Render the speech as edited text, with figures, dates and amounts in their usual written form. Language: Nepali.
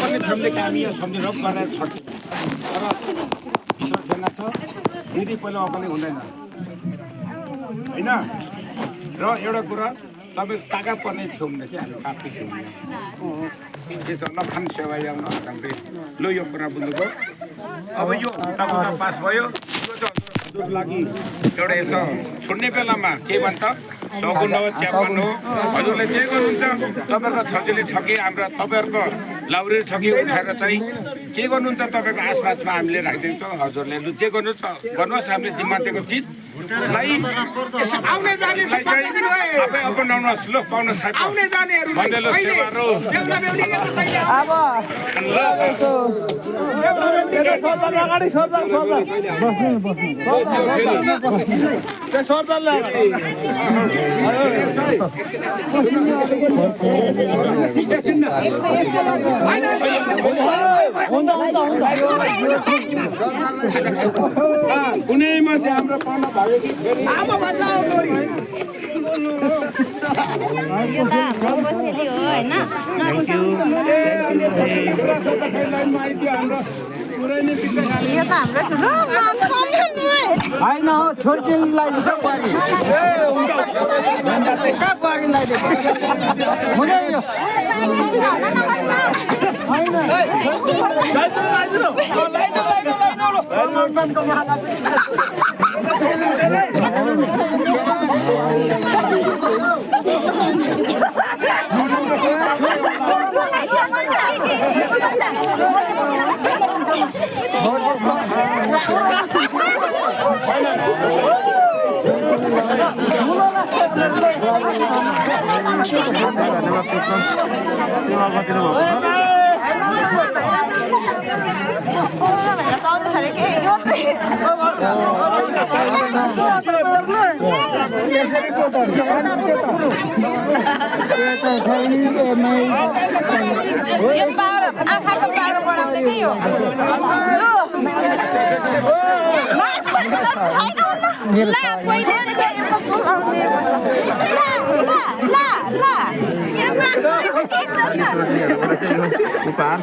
पनि हामीले हामी यहाँ सम्झेर गरेर छट्यौँ तर ईश्वर सेना छ दिदी पहिला पनि हुँदैन होइन र एउटा कुरा तपाईँ काका पर्ने छेउ भनेपछि हामी काफी छेउ त्यसो नखान सेवा आउन हामीले लो यो कुरा बुझ्नुभयो अब यो तपाईँको पास भयो हजुर लागि एउटा यसो छोड्ने बेलामा के भन्छ सगुन हो च्यापन हो हजुरले जे गर्नुहुन्छ तपाईँको छजिले छ कि हाम्रो तपाईँहरूको लाउरी छ कि उठाएर चाहिँ के गर्नुहुन्छ तपाईँको आसपासमा हामीले राखिदिन्छौँ हजुरले जे गर्नुहोस् हामीले जिम्मा दिएको चिजलाई आउने जाने आफै अपनाउनुहोस् ल पाउन सक्छ आउने जानेहरू भन्देलो सेवारो अब अगाडि सरदार कुनैमा चाहिँ हाम्रो पाउन भयो कि यो त हाम्रो बसेली हो होइन यो त हाम्रो ठुलो होइन छोरीचेलीलाई पाउँदैछ अरे के यो यो पावर आँखाको पावर बढाउने के हो Upar.